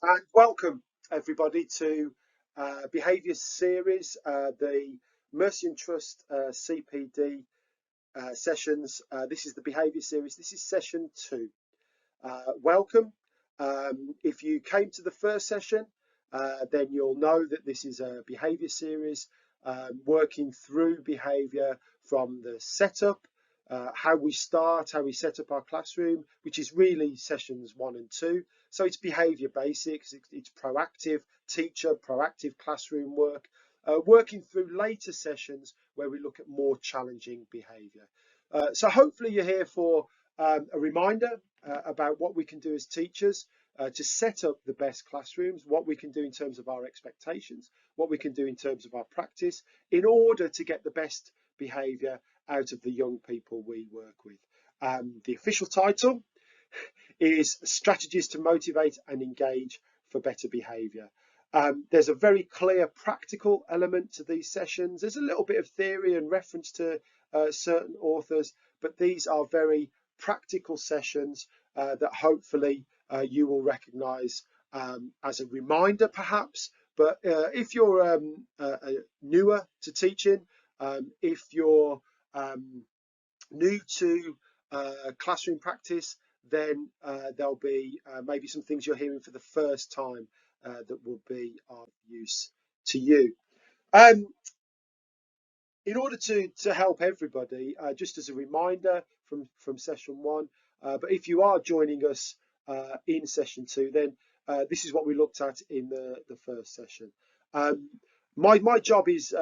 And welcome everybody to Behaviour Series, the Mercy and Trust CPD sessions. This is the Behaviour Series. This is session 2. Welcome. If you came to the first session, then you'll know that this is a Behaviour Series working through behaviour from the setup, how we start, how we set up our classroom, which is really sessions 1 and 2. So it's behaviour basics, it's proactive teacher, proactive classroom work, working through later sessions where we look at more challenging behaviour. So hopefully you're here for a reminder about what we can do as teachers to set up the best classrooms, what we can do in terms of our expectations, what we can do in terms of our practice in order to get the best behaviour out of the young people we work with. The official title is Strategies to Motivate and Engage for Better Behaviour. There's a very clear practical element to these sessions. There's a little bit of theory and reference to certain authors, but these are very practical sessions that hopefully you will recognise as a reminder perhaps. But if you're newer to teaching, if you're new to classroom practice, then there'll be maybe some things you're hearing for the first time that will be of use to you. In order to help everybody, just as a reminder from session 1, but if you are joining us in session 2, then this is what we looked at in the first session. My job is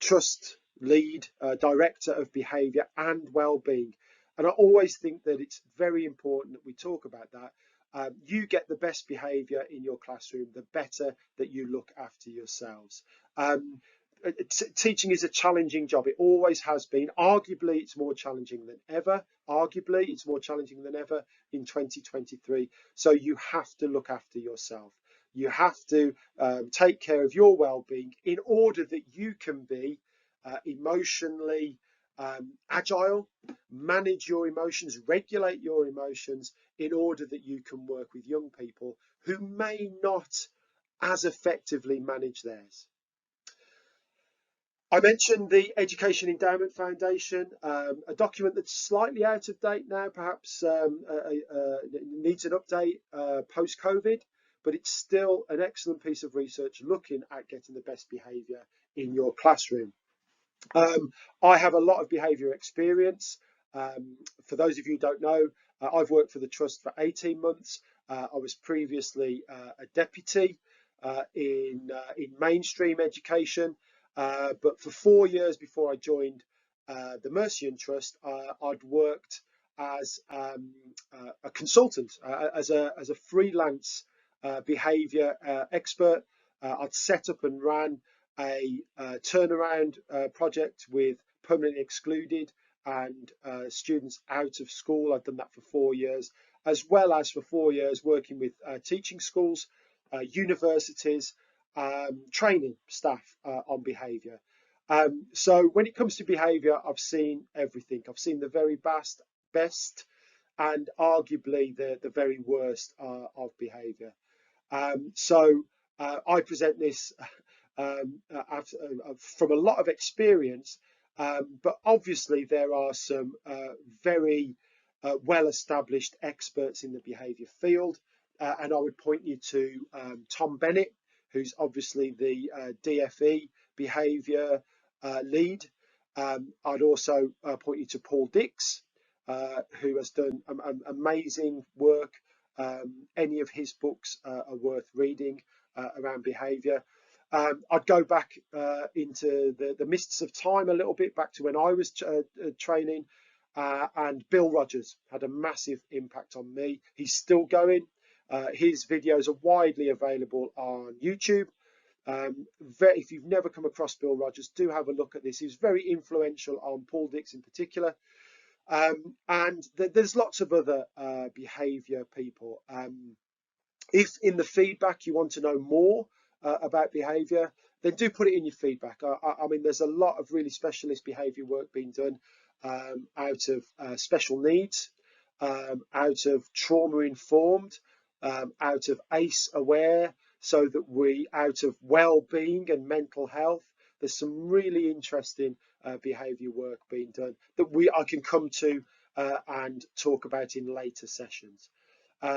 trust lead, director of behaviour and well-being, and I always think that it's very important that we talk about that. You get the best behaviour in your classroom, the better that you look after yourselves. Teaching is a challenging job. It always has been. Arguably, it's more challenging than ever. Arguably, it's more challenging than ever in 2023. So you have to look after yourself. You have to take care of your well-being in order that you can be emotionally agile, manage your emotions, regulate your emotions in order that you can work with young people who may not as effectively manage theirs. I mentioned the Education Endowment Foundation, a document that's slightly out of date now, perhaps needs an update post-COVID, but it's still an excellent piece of research looking at getting the best behaviour in your classroom. I have a lot of behaviour experience. For those of you who don't know, I've worked for the Trust for 18 months. I was previously a deputy in mainstream education. But for 4 years before I joined the Mercy and Trust, I'd worked as a consultant, as a freelance behaviour expert. I'd set up and ran a turnaround project with permanently excluded and students out of school. I'd done that for 4 years, as well as for 4 years working with teaching schools, universities, training staff on behaviour. So when it comes to behaviour, I've seen everything. I've seen the very best and arguably the very worst of behaviour. So I present this from a lot of experience, but obviously there are some very well-established experts in the behaviour field, and I would point you to Tom Bennett, who's obviously the DFE behaviour lead. I'd also point you to Paul Dix, who has done amazing work. Any of his books are worth reading around behaviour. I'd go back into the mists of time a little bit, back to when I was training, and Bill Rogers had a massive impact on me. He's still going. His videos are widely available on YouTube. If you've never come across Bill Rogers, do have a look at this. He's very influential on Paul Dix in particular. And there's lots of other behaviour people. If in the feedback you want to know more about behaviour, then do put it in your feedback. I mean, there's a lot of really specialist behaviour work being done out of special needs, out of trauma-informed, out of ACE aware, so that we, out of well-being and mental health. There's some really interesting behaviour work being done that I can come to and talk about in later sessions.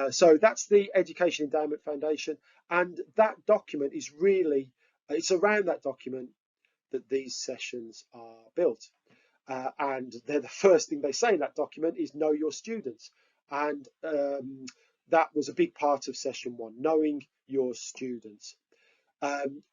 So that's the Education Endowment Foundation, and that document is really, it's around that document that these sessions are built. And they're the first thing they say in that document is know your students. And that was a big part of session 1, knowing your students.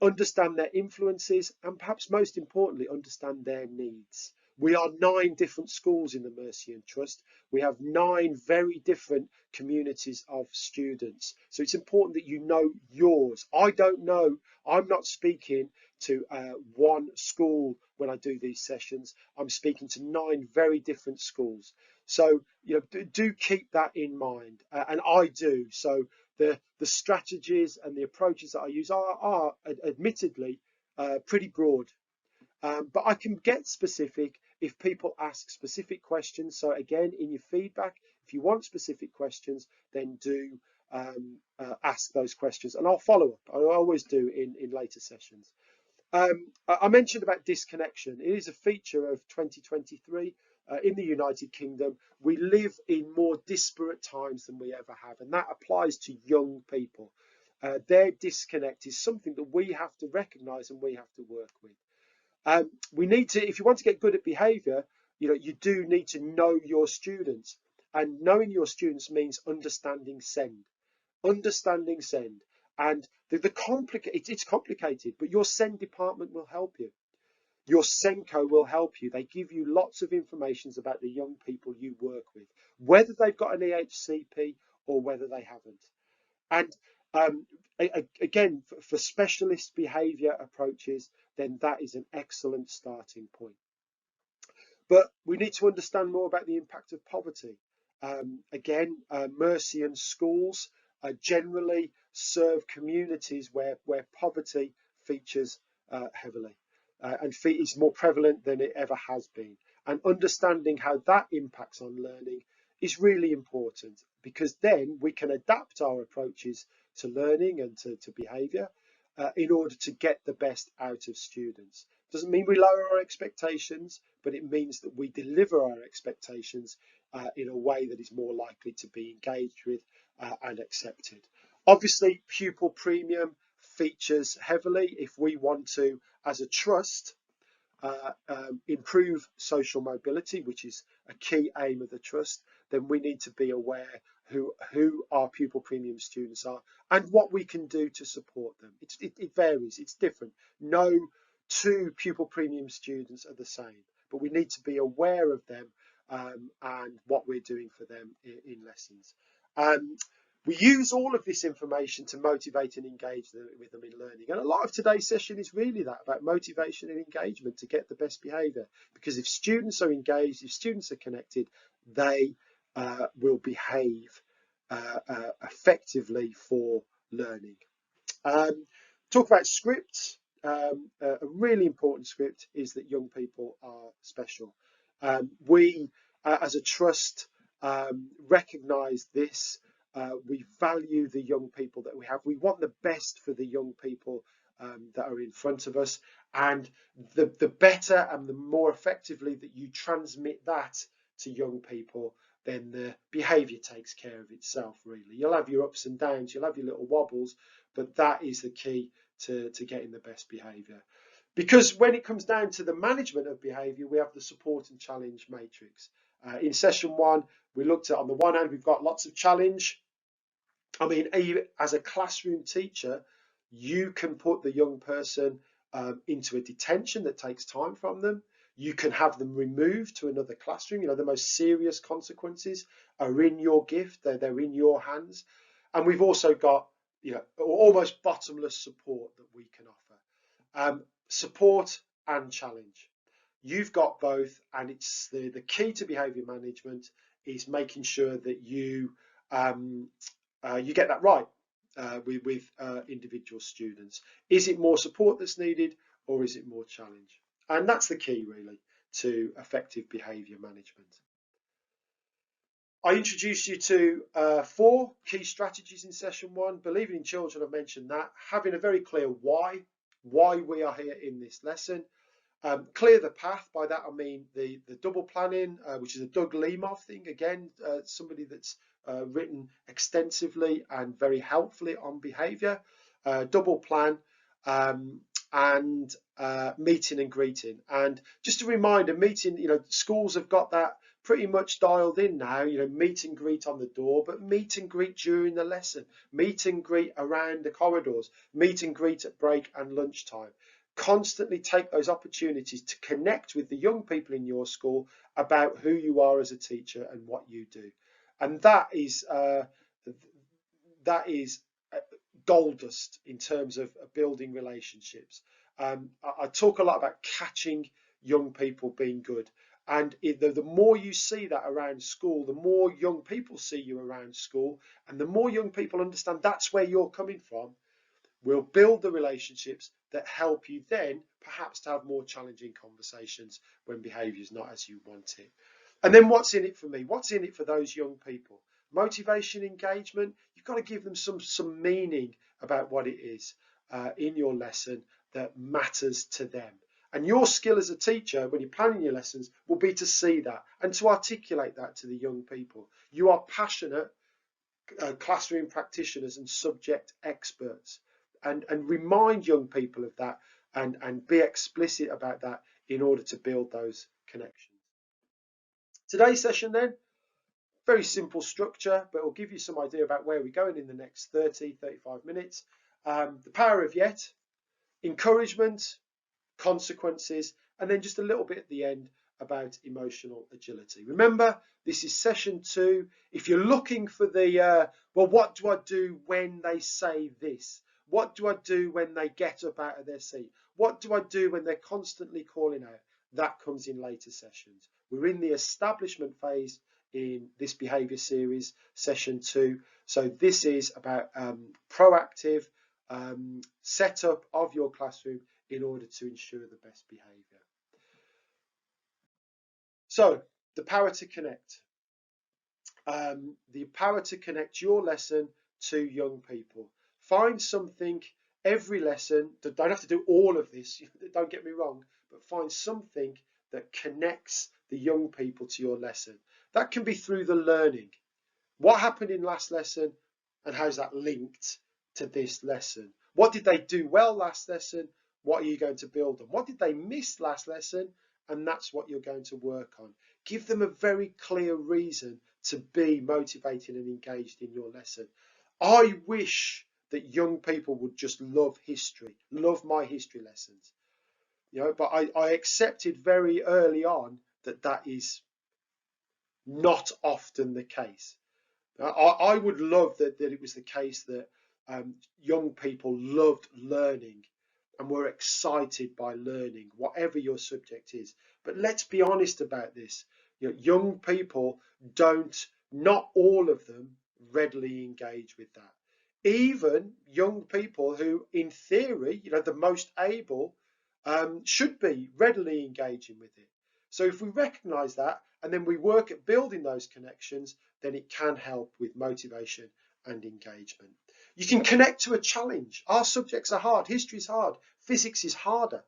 Understand their influences, and perhaps most importantly, understand their needs. We are 9 different schools in the Mercian Trust. We have 9 very different communities of students. So it's important that you know yours. I don't know, I'm not speaking to one school when I do these sessions. I'm speaking to 9 very different schools. So, you know, do keep that in mind, and I do. So the strategies and the approaches that I use are admittedly pretty broad, but I can get specific if people ask specific questions. So again, in your feedback, if you want specific questions, then do ask those questions, and I'll follow up. I always do in later sessions. I mentioned about disconnection. It is a feature of 2023 in the United Kingdom. We live in more disparate times than we ever have, and that applies to young people. Their disconnect is something that we have to recognise and we have to work with. We need to, if you want to get good at behaviour, you know, you do need to know your students, and knowing your students means understanding SEND. Understanding SEND. And it's complicated, but your SEND department will help you. Your SENCO will help you. They give you lots of information about the young people you work with, whether they've got an EHCP or whether they haven't. And again, for specialist behaviour approaches, then that is an excellent starting point. But we need to understand more about the impact of poverty. Again, Mercian schools generally serve communities where poverty features heavily and is more prevalent than it ever has been. And understanding how that impacts on learning is really important, because then we can adapt our approaches to learning and to behaviour in order to get the best out of students. Doesn't mean we lower our expectations, but it means that we deliver our expectations in a way that is more likely to be engaged with and accepted. Obviously, pupil premium features heavily if we want to, as a trust, improve social mobility, which is a key aim of the trust. Then we need to be aware who our pupil premium students are and what we can do to support them. It varies, it's different. No 2 pupil premium students are the same, but we need to be aware of them and what we're doing for them in lessons. We use all of this information to motivate and engage with them in learning. And a lot of today's session is really that, about motivation and engagement to get the best behaviour. Because if students are engaged, if students are connected, they will behave effectively for learning. Talk about scripts. A really important script is that young people are special. We, as a trust, recognise this. We value the young people that we have. We want the best for the young people that are in front of us. And the better and the more effectively that you transmit that to young people, then the behaviour takes care of itself, really. You'll have your ups and downs, you'll have your little wobbles, but that is the key to getting the best behaviour. Because when it comes down to the management of behaviour, we have the support and challenge matrix. In session 1, we looked at, on the one hand, we've got lots of challenge. I mean, as a classroom teacher, you can put the young person into a detention that takes time from them. You can have them removed to another classroom. You know, the most serious consequences are in your gift. They're in your hands. And we've also got, you know, almost bottomless support that we can offer. Support and challenge. You've got both, and it's the key to behaviour management is making sure that you get that right with individual students. Is it more support that's needed, or is it more challenge? And that's the key, really, to effective behaviour management. I introduced you to 4 key strategies in session 1. Believing in children, I've mentioned that. Having a very clear why we are here in this lesson. Clear the path. By that I mean the double planning, which is a Doug Lemov thing. Again, somebody that's written extensively and very helpfully on behaviour. Double plan and meeting and greeting. And just a reminder, meeting, schools have got that pretty much dialed in now. Meet and greet on the door, but meet and greet during the lesson, meet and greet around the corridors, meet and greet at break and lunchtime. Constantly take those opportunities to connect with the young people in your school about who you are as a teacher and what you do. And that is gold dust in terms of building relationships. I talk a lot about catching young people being good. And the more you see that around school, the more young people see you around school, and the more young people understand that's where you're coming from, we'll build the relationships that help you then perhaps to have more challenging conversations when behaviour is not as you want it. And then what's in it for me? What's in it for those young people? Motivation, engagement. You've got to give them some meaning about what it is in your lesson that matters to them. And your skill as a teacher when you're planning your lessons will be to see that and to articulate that to the young people. You are passionate classroom practitioners and subject experts, and remind young people of that and be explicit about that in order to build those connections. Today's session then, very simple structure, but it'll give you some idea about where we're going in the next 35 minutes. The power of yet, encouragement, consequences, and then just a little bit at the end about emotional agility. Remember, this is session 2. If you're looking for the, well, what do I do when they say this? What do I do when they get up out of their seat? What do I do when they're constantly calling out? That comes in later sessions. We're in the establishment phase in this behaviour series, session 2. So this is about proactive setup of your classroom in order to ensure the best behaviour. So the power to connect. The power to connect your lesson to young people. Find something every lesson, don't have to do all of this, don't get me wrong, but find something that connects the young people to your lesson. That can be through the learning. What happened in last lesson and how's that linked to this lesson? What did they do well last lesson? What are you going to build on? What did they miss last lesson? And that's what you're going to work on. Give them a very clear reason to be motivated and engaged in your lesson. I wish that young people would just love history, love my history lessons. But I accepted very early on that that is not often the case. I would love that it was the case that young people loved learning and were excited by learning, whatever your subject is. But let's be honest about this. Young people not all of them readily engage with that. Even young people who, in theory, the most able, should be readily engaging with it. So if we recognise that and then we work at building those connections, then it can help with motivation and engagement. You can connect to a challenge. Our subjects are hard. History is hard. Physics is harder.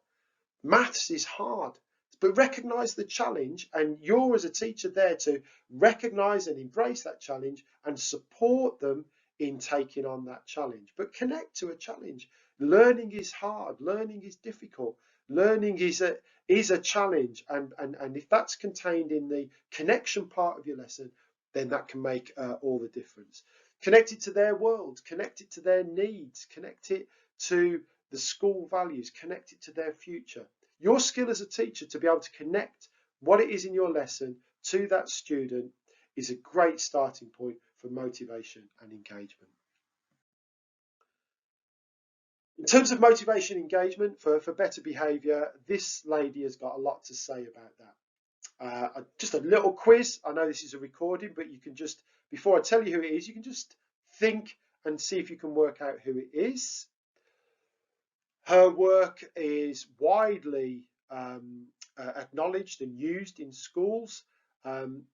Maths is hard. But recognise the challenge, and you're as a teacher there to recognise and embrace that challenge and support them in taking on that challenge. But connect to a challenge. Learning is hard. Learning is difficult. Learning is a challenge, and if that's contained in the connection part of your lesson, then that can make all the difference. Connect it to their world, connect it to their needs, connect it to the school values, connect it to their future. Your skill as a teacher to be able to connect what it is in your lesson to that student is a great starting point for motivation and engagement. In terms of motivation engagement for better behaviour, this lady has got a lot to say about that. Just a little quiz. I know this is a recording, but you can just, before I tell you who it is, you can just think and see if you can work out who it is. Her work is widely acknowledged and used in schools.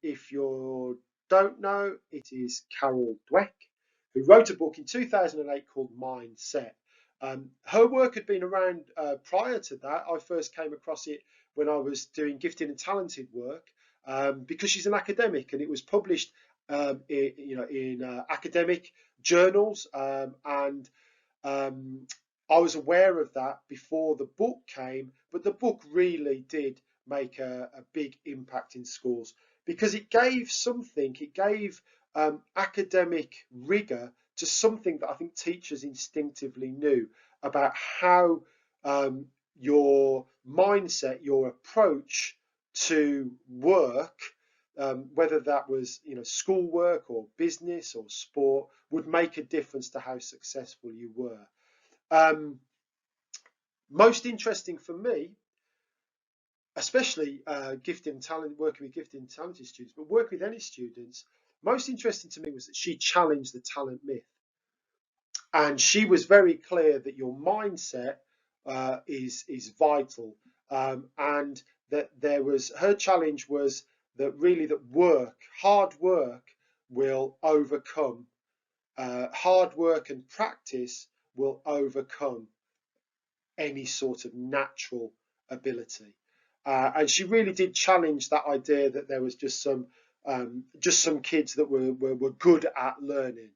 If you're don't know, it is Carol Dweck, who wrote a book in 2008 called Mindset. Her work had been around prior to that. I first came across it when I was doing gifted and talented work, because she's an academic, and it was published in academic journals, and I was aware of that before the book came, but the book really did make a big impact in schools, because it gave academic rigor to something that I think teachers instinctively knew about how your mindset, your approach to work, whether that was schoolwork or business or sport, would make a difference to how successful you were. Most interesting for me, especially gifted and talent, working with gifted and talented students, but working with any students, most interesting to me was that she challenged the talent myth. And she was very clear that your mindset is vital, and that her challenge was that really that hard work will overcome, hard work and practice will overcome any sort of natural ability. And she really did challenge that idea that there was just some kids that were good at learning.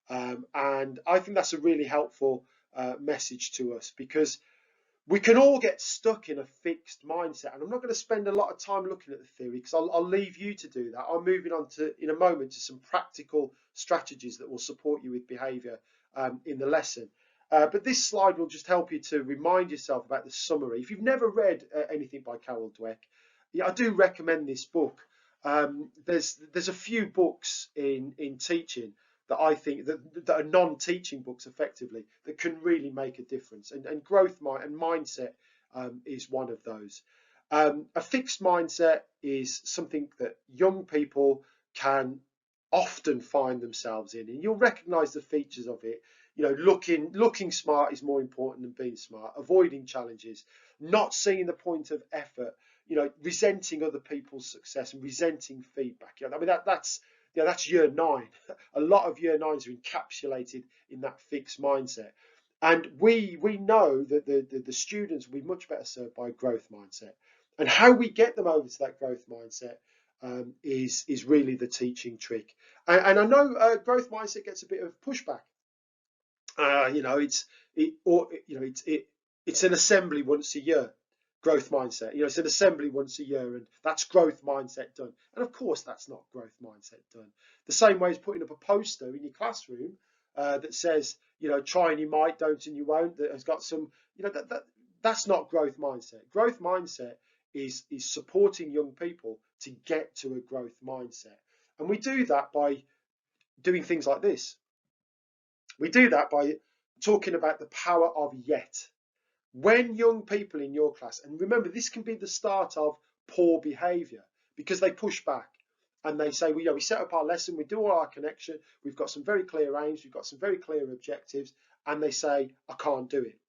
And I think that's a really helpful message to us, because we can all get stuck in a fixed mindset. And I'm not going to spend a lot of time looking at the theory, because I'll leave you to do that. I'm moving on in a moment to some practical strategies that will support you with behaviour in the lesson. But this slide will just help you to remind yourself about the summary. If you've never read anything by Carol Dweck, I do recommend this book. There's a few books in teaching that I think that are non-teaching books effectively that can really make a difference, and growth and mindset is one of those. A fixed mindset is something that young people can often find themselves in, and you'll recognize the features of it. Looking smart is more important than being smart, avoiding challenges, not seeing the point of effort, resenting other people's success and resenting feedback. I mean, that's year 9. A lot of year 9s are encapsulated in that fixed mindset. And we know that the students will be much better served by a growth mindset. And how we get them over to that growth mindset is really the teaching trick. And I know growth mindset gets a bit of pushback. It's an assembly once a year. Growth mindset, it's an assembly once a year, and that's growth mindset done. And of course, that's not growth mindset done. The same way as putting up a poster in your classroom that says, try and you might, don't and you won't. That has got some, that's not growth mindset. Growth mindset is supporting young people to get to a growth mindset, and we do that by doing things like this. We do that by talking about the power of yet. When young people in your class, and remember, this can be the start of poor behaviour, because they push back and they say, we set up our lesson, we do all our connection, we've got some very clear aims, we've got some very clear objectives, and they say, I can't do it,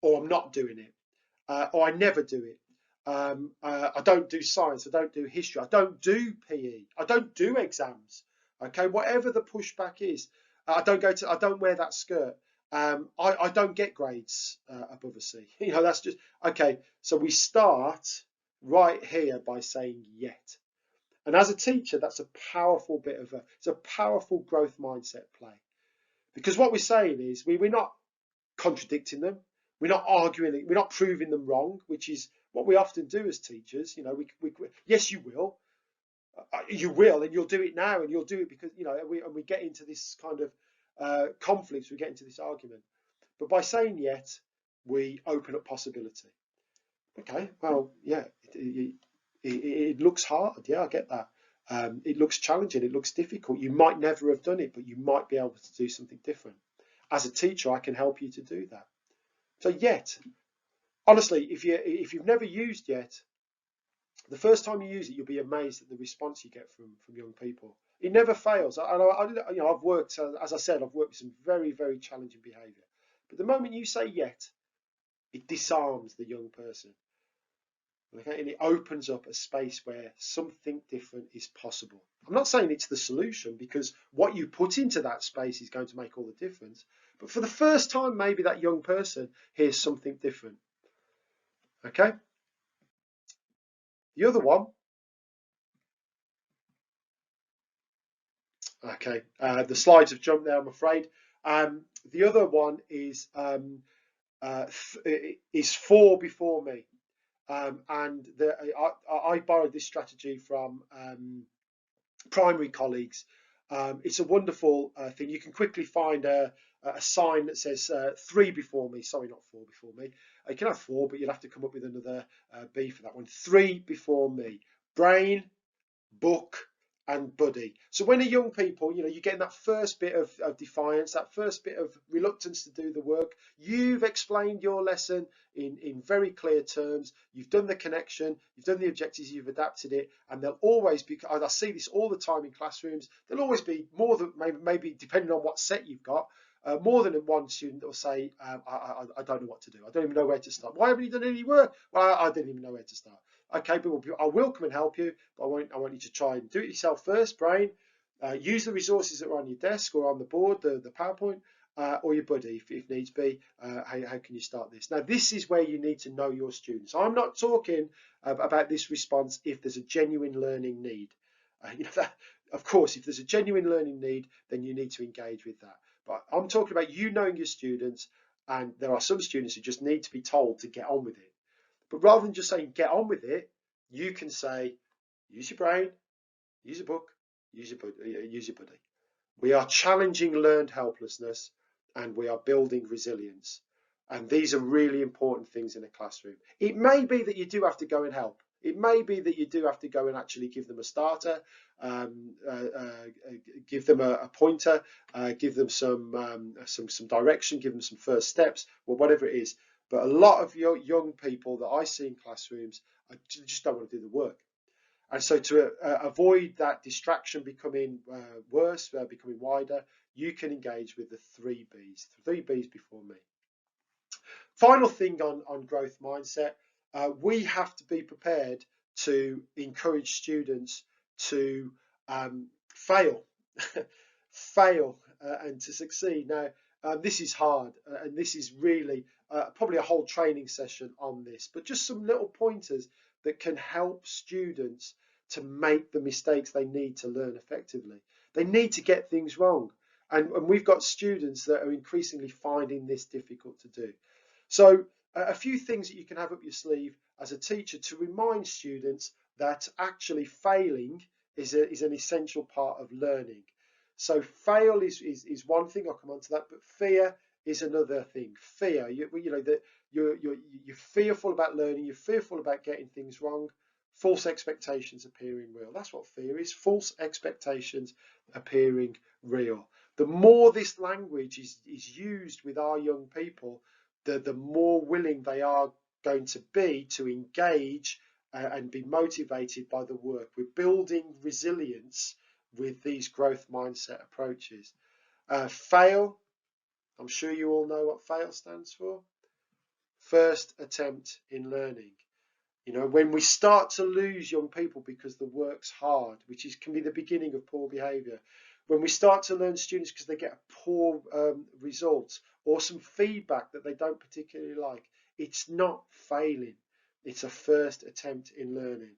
or I'm not doing it, or I never do it. I don't do science, I don't do history, I don't do PE, I don't do exams. Okay, whatever the pushback is, I don't wear that skirt. I don't get grades above a C. That's just okay. So we start right here by saying yet. And as a teacher, that's a powerful it's a powerful growth mindset play. Because what we're saying is we're not contradicting them. We're not arguing. We're not proving them wrong, which is what we often do as teachers. Yes, you will. You will, and you'll do it now, and you'll do it because, we get into this kind of conflicts, we get into this argument. But by saying yet, we open up possibility. Okay, well, yeah, it looks hard. Yeah, I get that. It looks challenging. It looks difficult. You might never have done it, but you might be able to do something different. As a teacher, I can help you to do that. So yet, honestly, if you've never used yet, the first time you use it, you'll be amazed at the response you get from young people. It never fails. I've worked, as I said, I've worked with some very, very challenging behaviour. But the moment you say yet, it disarms the young person. Okay, and it opens up a space where something different is possible. I'm not saying it's the solution, because what you put into that space is going to make all the difference. But for the first time, maybe that young person hears something different. Okay. The other one. Okay. The slides have jumped there, I'm afraid. The other one is four before me. And I borrowed this strategy from primary colleagues. It's a wonderful thing. You can quickly find a sign that says three before me. Sorry, not four before me. You can have four, but you'll have to come up with another B for that one. Three before me. Brain, book, and buddy. So when you're young people, you're getting that first bit of defiance, that first bit of reluctance to do the work. You've explained your lesson in very clear terms. You've done the connection, you've done the objectives, you've adapted it, and there'll always be, I see this all the time in classrooms, there'll always be more than, maybe depending on what set you've got, more than one student that will say, I don't know what to do. I don't even know where to start. Why haven't you done any work? Well, I didn't even know where to start. Okay, but I will come and help you, but I want you to try and do it yourself first, brain. Use the resources that are on your desk or on the board, the PowerPoint, or your buddy if needs be. How can you start this? Now, this is where you need to know your students. I'm not talking about this response if there's a genuine learning need. Of course, if there's a genuine learning need, then you need to engage with that. But I'm talking about you knowing your students, and there are some students who just need to be told to get on with it. But rather than just saying get on with it, you can say use your brain, use a book, use your buddy. We are challenging learned helplessness, and we are building resilience. And these are really important things in a classroom. It may be that you do have to go and help. It may be that you do have to go and actually give them a starter, give them a pointer, give them some direction, give them some first steps, or whatever it is. But a lot of young people that I see in classrooms just don't want to do the work. And so to avoid that distraction becoming worse, becoming wider, you can engage with the three Bs before me. Final thing on growth mindset, we have to be prepared to encourage students to fail, and to succeed. Now, this is hard, and this is really probably a whole training session on this, but just some little pointers that can help students to make the mistakes they need to learn effectively. They need to get things wrong. And we've got students that are increasingly finding this difficult to do. So a few things that you can have up your sleeve as a teacher to remind students that actually failing is an essential part of learning. So fail is one thing. I'll come on to that, but fear is another thing. Fear, that you're fearful about learning, you're fearful about getting things wrong. False expectations appearing real. That's what fear is. False expectations appearing real. The more this language is used with our young people, the more willing they are going to be to engage and be motivated by the work. We're building resilience with these growth mindset approaches. Fail, I'm sure you all know what fail stands for. First attempt in learning. When we start to lose young people because the work's hard, can be the beginning of poor behaviour. When we start to learn students because they get a poor result or some feedback that they don't particularly like, it's not failing. It's a first attempt in learning.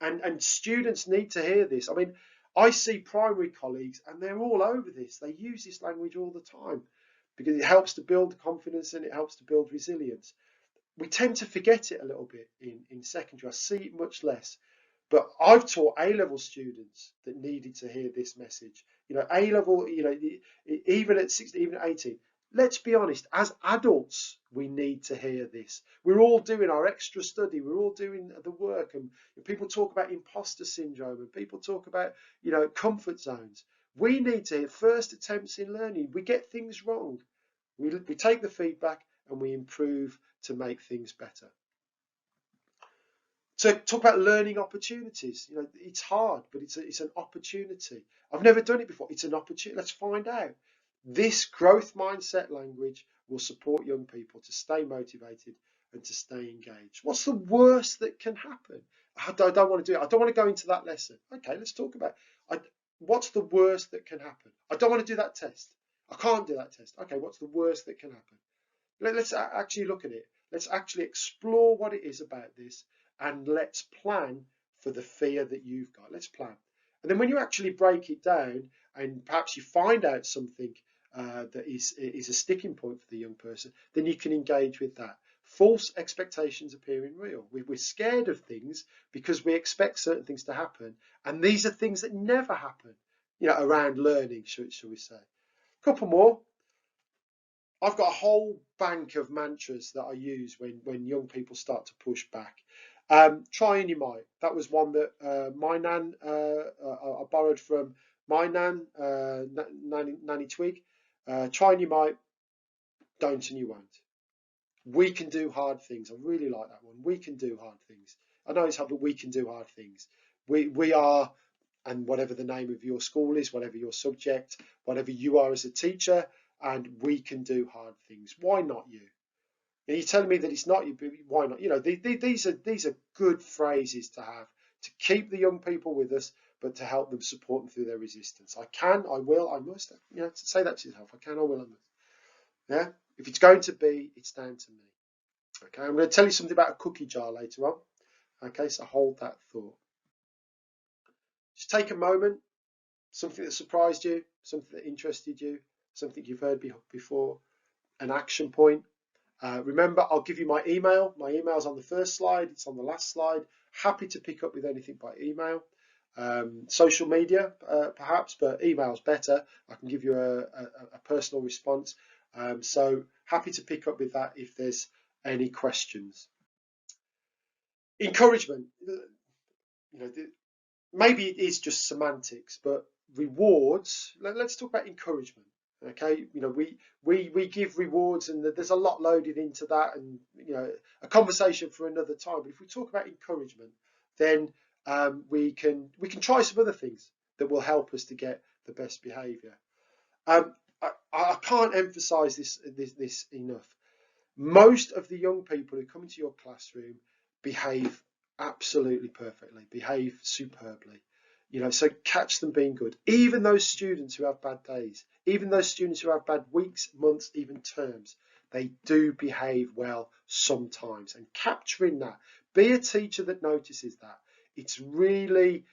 And students need to hear this. I mean, I see primary colleagues and they're all over this. They use this language all the time because it helps to build confidence and it helps to build resilience. We tend to forget it a little bit in secondary. I see it much less. But I've taught A-level students that needed to hear this message. A-level, even at 16, even at 18. Let's be honest, as adults, we need to hear this. We're all doing our extra study. We're all doing the work. And people talk about imposter syndrome and people talk about, comfort zones. We need to hear first attempts in learning. We get things wrong. We take the feedback and we improve to make things better. So talk about learning opportunities. It's hard, but it's an opportunity. I've never done it before. It's an opportunity. Let's find out. This growth mindset language will support young people to stay motivated and to stay engaged. What's the worst that can happen? I don't want to do it. I don't want to go into that lesson. Okay, let's talk about it. What's the worst that can happen? I don't want to do that test. I can't do that test. Okay, what's the worst that can happen? Let's actually look at it. Let's actually explore what it is about this, and let's plan for the fear that you've got. Let's plan. And then when you actually break it down, and perhaps you find out something that is a sticking point for the young person, then you can engage with that. False expectations appearing real. We're scared of things because we expect certain things to happen, and these are things that never happen, around learning, shall we say. A couple more. I've got a whole bank of mantras that I use when young people start to push back. Try and you might. That was one that my nan, I borrowed from my nan, Nanny Twig. Try and you might, don't and you won't. We can do hard things. I really like that one. We can do hard things. I know it's hard, but we can do hard things. We are, and whatever the name of your school is, whatever your subject, whatever you are as a teacher, and we can do hard things. Why not you? And you're telling me that it's not you, but why not? These are good phrases to have to keep the young people with us, but to help them, support them through their resistance. I can, I will, I must. Say that to yourself. I can, I will, I must. Yeah. If it's going to be, it's down to me. Okay. I'm going to tell you something about a cookie jar later on. Okay. So hold that thought. Just take a moment. Something that surprised you, something that interested you, something you've heard before, an action point. Remember, I'll give you my email. My email's on the first slide. It's on the last slide. Happy to pick up with anything by email. Social media, perhaps, but email's better. I can give you a personal response. So happy to pick up with that if there's any questions. Encouragement. Maybe it is just semantics, but rewards. Let's talk about encouragement. Okay, we give rewards, and there's a lot loaded into that, and a conversation for another time. But if we talk about encouragement, then we can try some other things that will help us to get the best behaviour. I can't emphasise this enough. Most of the young people who come into your classroom behave absolutely perfectly, behave superbly. So catch them being good. Even those students who have bad days, even those students who have bad weeks, months, even terms, they do behave well sometimes. And capturing that, be a teacher that notices that. It's really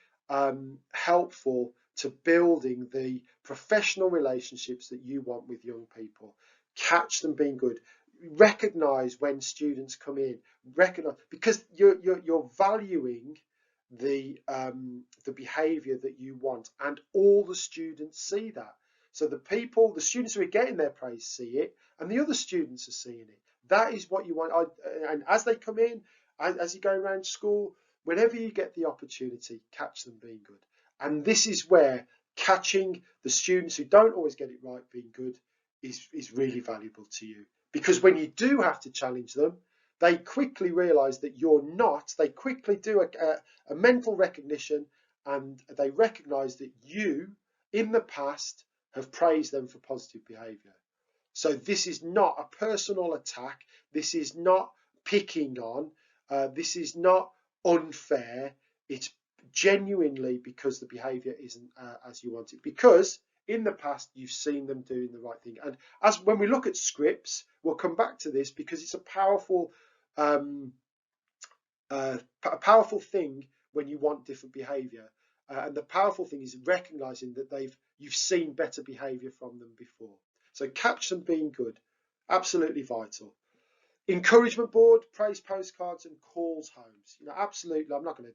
helpful to building the professional relationships that you want with young people. Catch them being good. Recognize when students come in. Recognize, because you're valuing the behavior that you want, and all the students see that. So the students who are getting their praise see it, and the other students are seeing it. That is what you want. And as they come in, as you go around school, whenever you get the opportunity, catch them being good. And this is where catching the students who don't always get it right being good is really valuable to you. Because when you do have to challenge them, they quickly realize that you're not. They quickly do a mental recognition, and they recognize that you, in the past, have praised them for positive behavior. So this is not a personal attack. This is not picking on. This is not unfair. It's genuinely because the behavior isn't as you want it. Because in the past, you've seen them doing the right thing. And when we look at scripts, we'll come back to this because it's a powerful thing when you want different behavior. And the powerful thing is recognizing that you've seen better behavior from them before. So catch them being good, absolutely vital. Encouragement board, praise postcards, and calls homes. Absolutely. I'm not going to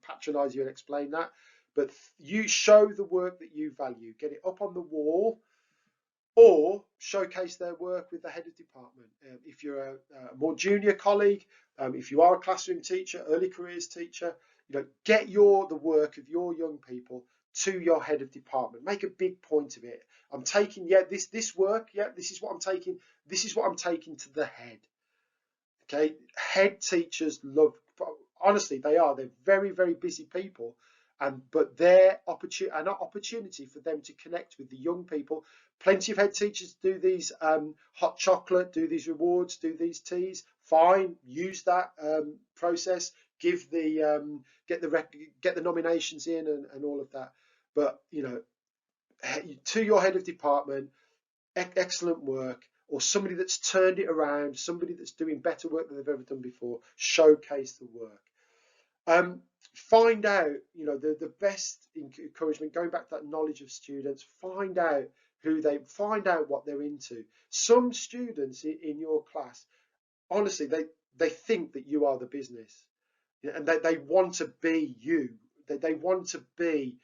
patronize you and explain that, but you show the work that you value. Get it up on the wall, or showcase their work with the head of department. If you're a more junior colleague, if you are a classroom teacher, early careers teacher, get the work of your young people to your head of department. Make a big point of it. I'm taking this work. This is what I'm taking. This is what I'm taking to the head. Okay, head teachers love. Honestly, they're very, very busy people, but their opportunity for them to connect with the young people. Plenty of head teachers do these hot chocolate, do these rewards, do these teas. Fine, use that process. Give the get the nominations in and all of that. But to your head of department, excellent work, or somebody that's turned it around, somebody that's doing better work than they've ever done before. Showcase the work. Find out, the best encouragement, going back to that knowledge of students, find out what they're into. Some students in your class, honestly, they think that you are the business, and they want to be you. They want to be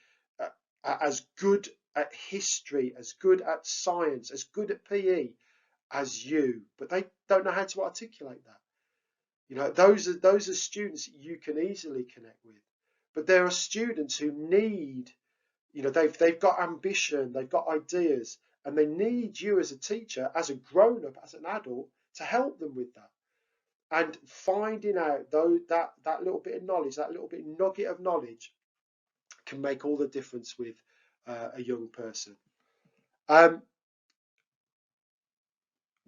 as good at history, as good at science, as good at PE as you, but they don't know how to articulate that. Those are students you can easily connect with. But there are students who need, they've got ambition, they've got ideas, and they need you as a teacher, as a grown-up, as an adult, to help them with that. And finding out that little bit of knowledge, that little bit nugget of knowledge, can make all the difference with a young person.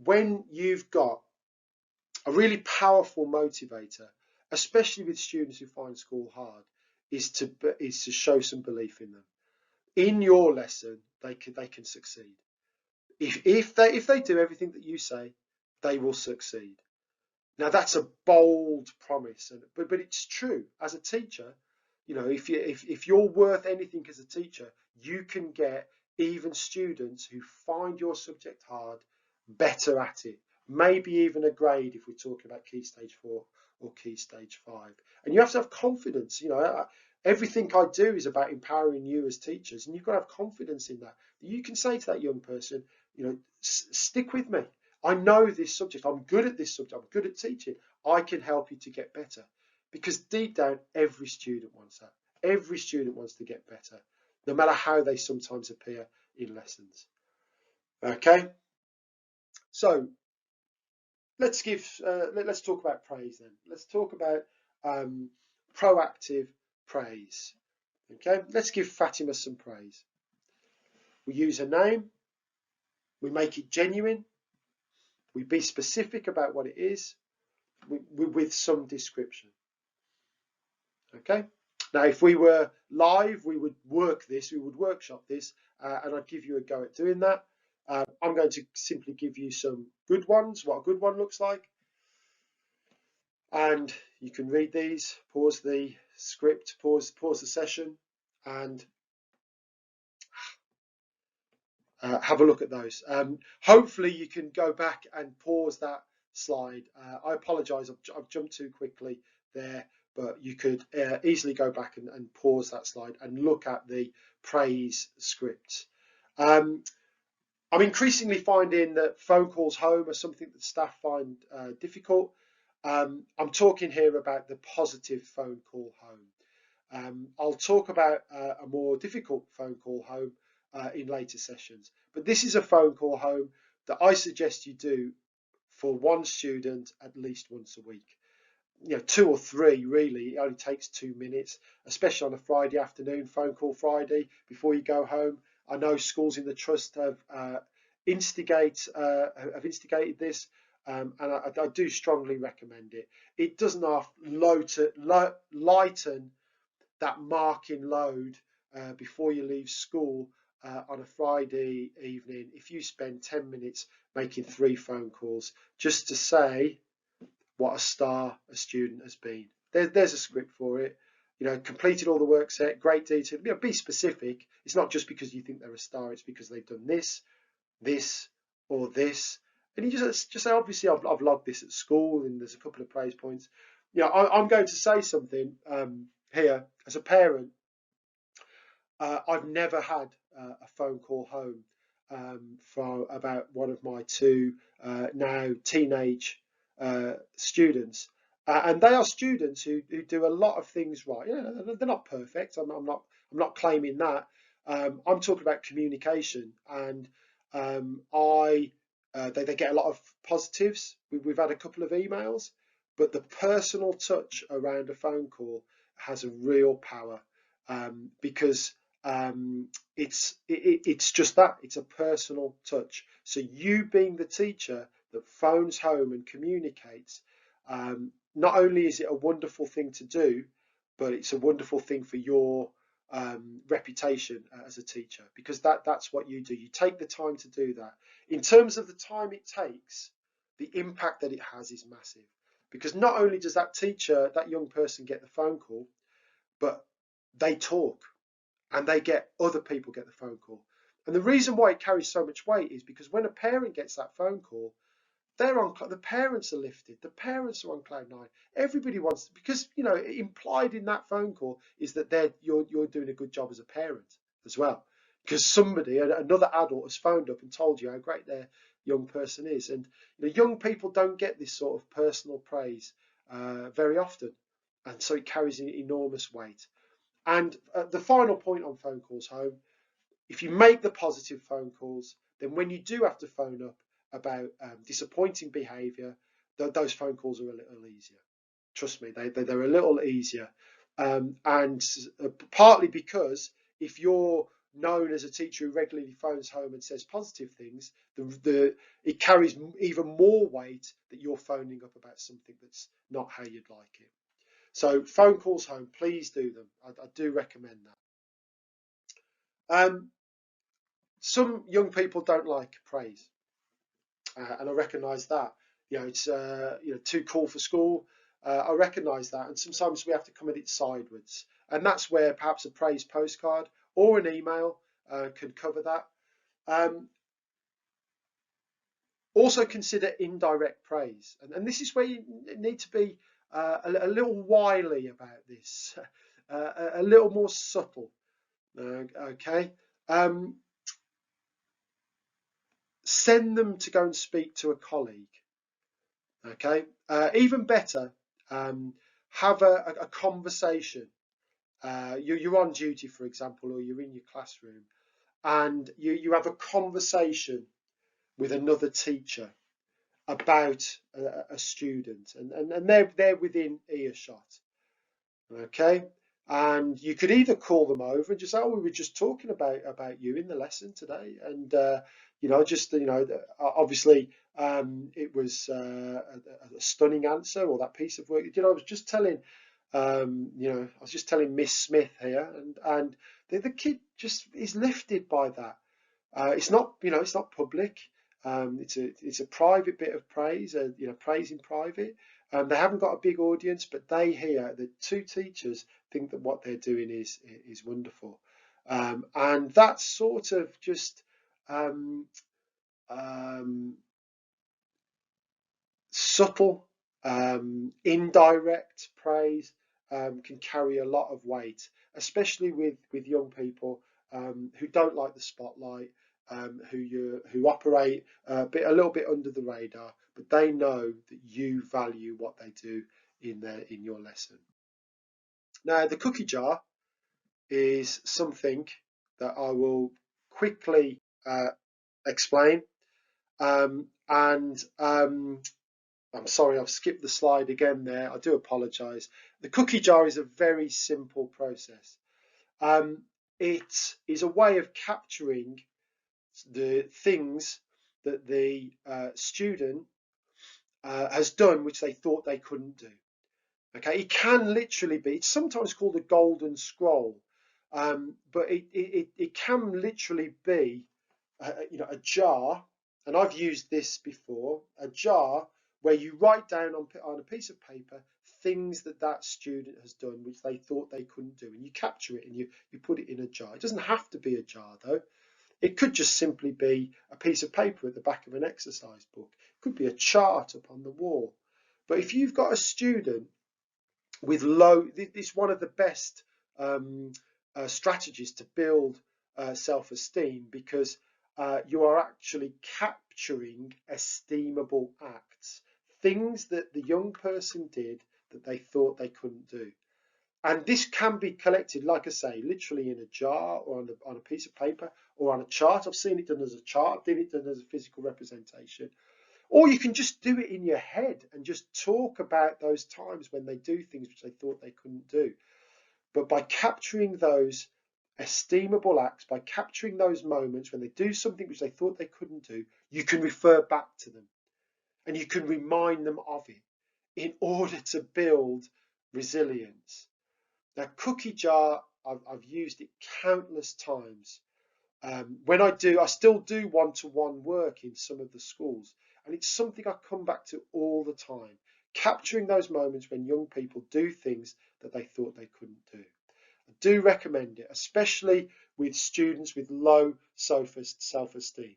When you've got a really powerful motivator, especially with students who find school hard, is to show some belief in them. In your lesson, they can succeed. If they do everything that you say, they will succeed. Now that's a bold promise, but it's true. As a teacher, if you're worth anything as a teacher, you can get even students who find your subject hard better at it. Maybe even a grade if we're talking about Key Stage 4 or Key Stage 5. And you have to have confidence. Everything I do is about empowering you as teachers, and you've got to have confidence in that. You can say to that young person, stick with me. I know this subject. I'm good at this subject. I'm good at teaching. I can help you to get better. Because deep down, every student wants that. Every student wants to get better, no matter how they sometimes appear in lessons. Okay? So let's talk about praise then. Let's talk about proactive praise. Okay? Let's give Fatima some praise. We use her name. We make it genuine. We be specific about what it is with some description. Okay. Now, if we were live, we would workshop this, and I'd give you a go at doing that. I'm going to simply give you some good ones, what a good one looks like. And you can read these, pause the script, pause the session, and have a look at those. Hopefully you can go back and pause that slide. I apologise, I've jumped too quickly there, but you could easily go back and pause that slide and look at the praise scripts. I'm increasingly finding that phone calls home are something that staff find difficult. I'm talking here about the positive phone call home. I'll talk about a more difficult phone call home in later sessions. But this is a phone call home that I suggest you do for one student at least once a week. 2 or 3 really. It only takes 2 minutes, especially on a Friday afternoon, phone call Friday before you go home. I know schools in the trust have instigated this, and I do strongly recommend it. It doesn't lighten that marking load before you leave school on a Friday evening if you spend 10 minutes making 3 phone calls just to say what a star a student has been. There's a script for it. Completed all the work set, great detail. Be specific. It's not just because you think they're a star, it's because they've done this, this, or this. And you just say, obviously, I've logged this at school, and there's a couple of praise points. I'm going to say something here as a parent. I've never had a phone call home from about one of my 2 now teenage students, and they are students who do a lot of things right. They're not perfect. I'm not claiming that. I'm talking about communication, and they get a lot of positives. We've had a couple of emails, but the personal touch around a phone call has a real power. because it's just that, it's a personal touch. So you being the teacher that phones home and communicates, not only is it a wonderful thing to do, but it's a wonderful thing for your reputation as a teacher, because that's what you do. You take the time to do that. In terms of the time it takes, the impact that it has is massive, because not only does that teacher, that young person, get the phone call, but they talk and they get other people get the phone call. And the reason why it carries so much weight is because when a parent gets that phone call, they're on, the parents are lifted, the parents are on cloud nine. Everybody wants to, because implied in that phone call is that you're doing a good job as a parent as well, because somebody, another adult, has phoned up and told you how great their young person is. And young people don't get this sort of personal praise very often, and so it carries an enormous weight. And the final point on phone calls home, if you make the positive phone calls, then when you do have to phone up about disappointing behaviour, those phone calls are a little easier. Trust me, they're a little easier. And partly because if you're known as a teacher who regularly phones home and says positive things, it carries even more weight that you're phoning up about something that's not how you'd like it. So phone calls home, please do them. I do recommend that. Some young people don't like praise, and I recognise that. It's too cool for school. I recognise that, and sometimes we have to come at it sideways, and that's where perhaps a praise postcard or an email can cover that. Also consider indirect praise, and this is where you need to be a little wily about this, a little more subtle. Okay. Send them to go and speak to a colleague. Okay. Even better, have a conversation. You're on duty, for example, or you're in your classroom, and you have a conversation with another teacher about a student, and they're within earshot. Okay. And you could either call them over and just say, "Oh, we were just talking about you in the lesson today," and obviously it was a stunning answer, or that piece of work. I was just telling, I was just telling Miss Smith here, and the kid just is lifted by that. It's not, it's not public. It's a private bit of praise, praise in private. They haven't got a big audience, but they hear the two teachers think that what they're doing is wonderful, and that's sort of just subtle, indirect praise can carry a lot of weight, especially with young people who don't like the spotlight, who operate a little bit under the radar, but they know that you value what they do in your lesson. Now, the cookie jar is something that I will quickly explain, and I'm sorry, I've skipped the slide again there. I do apologise. The cookie jar is a very simple process. It is a way of capturing the things that the student has done which they thought they couldn't do. Okay, it can literally be, it's sometimes called a golden scroll, but it can literally be a jar, and I've used this before, a jar where you write down on a piece of paper things that student has done which they thought they couldn't do, and you capture it and you put it in a jar. It doesn't have to be a jar though. It could just simply be a piece of paper at the back of an exercise book. It could be a chart up on the wall. But if you've got a student with it's one of the best strategies to build self-esteem, because you are actually capturing esteemable acts, things that the young person did that they thought they couldn't do. And this can be collected, like I say, literally in a jar or on a piece of paper or on a chart. I've seen it done as a chart, I've seen it done as a physical representation. Or you can just do it in your head and just talk about those times when they do things which they thought they couldn't do. But by capturing those esteemable acts, by capturing those moments when they do something which they thought they couldn't do, you can refer back to them and you can remind them of it in order to build resilience. Now, cookie jar, I've used it countless times. When I still do one-to-one work in some of the schools, and it's something I come back to all the time, capturing those moments when young people do things that they thought they couldn't do. I do recommend it, especially with students with low self-esteem.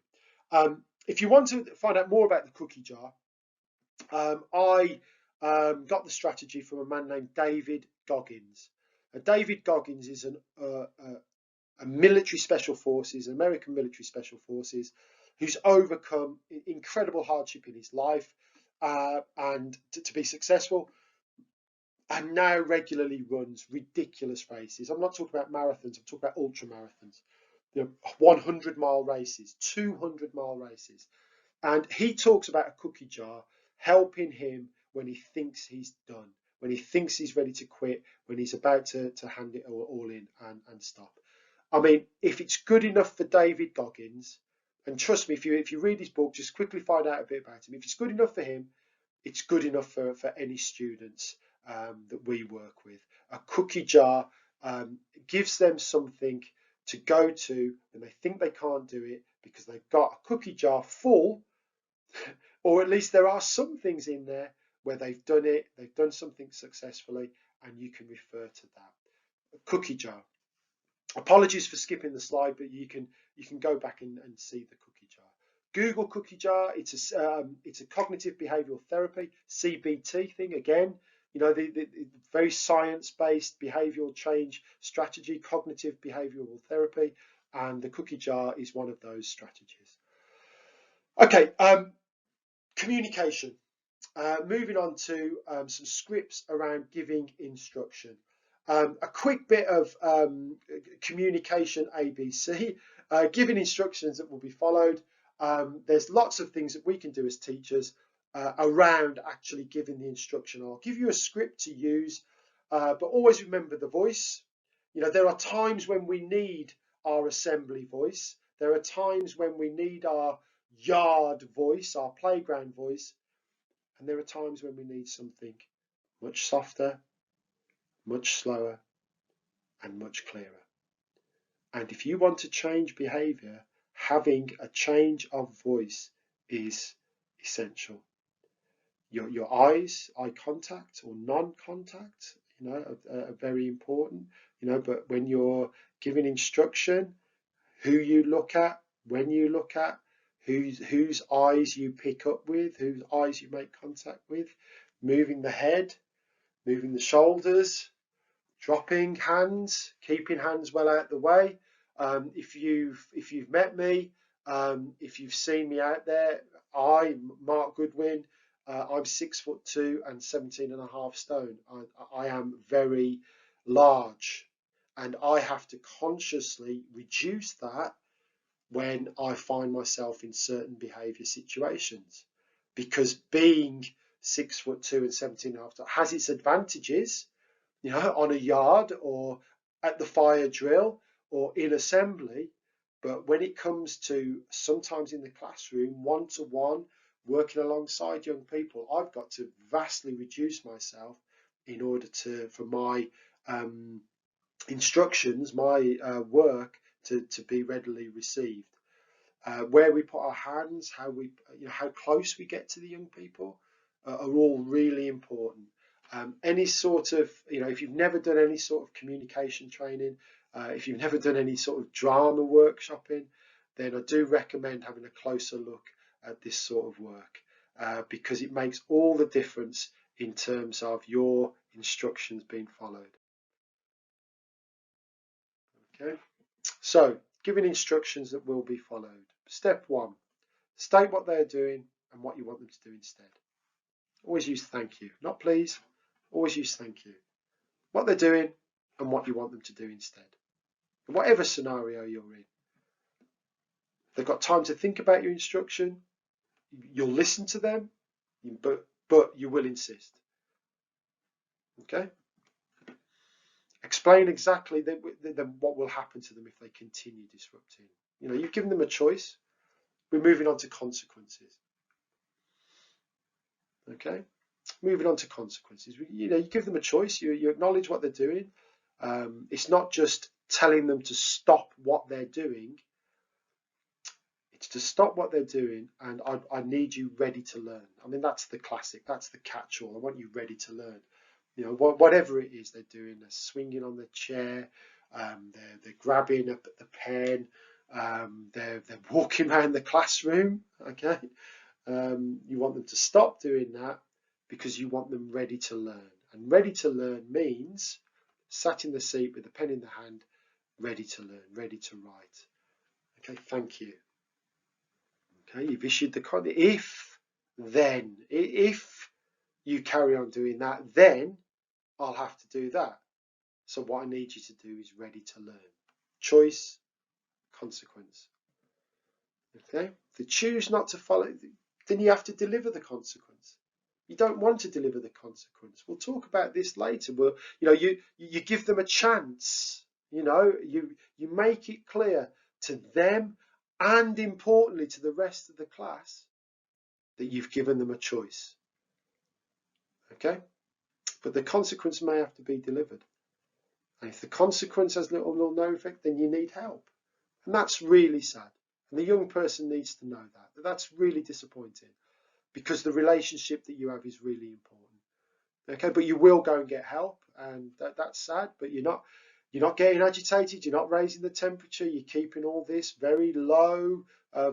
If you want to find out more about the cookie jar, I got the strategy from a man named David Goggins. David Goggins is a military special forces, American military special forces, who's overcome incredible hardship in his life and to be successful, and now regularly runs ridiculous races. I'm not talking about marathons, I'm talking about ultra marathons, 100-mile races, 200-mile races. And he talks about a cookie jar helping him when he thinks he's done, when he thinks he's ready to quit, when he's about to hand it all in and stop. I mean, if it's good enough for David Goggins, and trust me, if you read his book, just quickly find out a bit about him. If it's good enough for him, it's good enough for any students that we work with. A cookie jar gives them something to go to when they think they can't do it, because they've got a cookie jar full, or at least there are some things in there where they've done it, they've done something successfully, and you can refer to that. A cookie jar. Apologies for skipping the slide, but you can go back and see the cookie jar. Google cookie jar. It's a cognitive behavioural therapy, CBT thing again. You know, the very science-based behavioural change strategy, cognitive behavioural therapy, and the cookie jar is one of those strategies. Okay, communication. Moving on to some scripts around giving instruction. A quick bit of communication ABC, giving instructions that will be followed. There's lots of things that we can do as teachers around actually giving the instruction. I'll give you a script to use, but always remember the voice. You know, there are times when we need our assembly voice. There are times when we need our yard voice, our playground voice. And there are times when we need something much softer, much slower, and much clearer. And if you want to change behaviour, having a change of voice is essential. Your eyes, eye contact or non-contact, you know, are very important. You know, but when you're giving instruction, who you look at, when you look at, whose eyes you pick up with, whose eyes you make contact with, moving the head, moving the shoulders, dropping hands, keeping hands well out the way. If you've met me, if you've seen me out there, Mark Goodwin, I'm 6'2" and 17.5 stone. I am very large, and I have to consciously reduce that when I find myself in certain behaviour situations, because being 6'2" and 17.5 has its advantages, you know, on a yard or at the fire drill or in assembly. But when it comes to sometimes in the classroom, one-to-one, working alongside young people, I've got to vastly reduce myself in order for my instructions, my work to be readily received. Where we put our hands, how close we get to the young people are all really important. Any sort of, if you've never done any sort of communication training, if you've never done any sort of drama workshopping, then I do recommend having a closer look at this sort of work, because it makes all the difference in terms of your instructions being followed. Okay, so giving instructions that will be followed. Step 1, state what they're doing and what you want them to do instead. Always use thank you, not please. Always use thank you. What they're doing and what you want them to do instead. In whatever scenario you're in. They've got time to think about your instruction. You'll listen to them, but you will insist. Okay? A Explain exactly what will happen to them if they continue disrupting. You've given them a choice. We're moving on to consequences. Okay, moving on to consequences. You give them a choice. You acknowledge what they're doing. It's not just telling them to stop what they're doing. It's to stop what they're doing, and I need you ready to learn. I mean, that's the classic. That's the catch-all. I want you ready to learn. Whatever it is they're doing, they're swinging on the chair, they're grabbing up at the pen, they're walking around the classroom. Okay, you want them to stop doing that because you want them ready to learn. And ready to learn means sat in the seat with a pen in the hand, ready to learn, ready to write. Okay, thank you. Okay, you've issued the code. If you carry on doing that, then I'll have to do that. So what I need you to do is ready to learn. Choice, consequence. Okay, if they choose not to follow, then you have to deliver the consequence. You don't want to deliver the consequence. We'll talk about this later. You give them a chance. You make it clear to them and importantly to the rest of the class that you've given them a choice. Okay, but the consequence may have to be delivered. And if the consequence has little or no effect, then you need help. And that's really sad. And the young person needs to know that. That's really disappointing because the relationship that you have is really important. Okay, but you will go and get help, and that's sad, but you're not getting agitated, you're not raising the temperature, you're keeping all this very low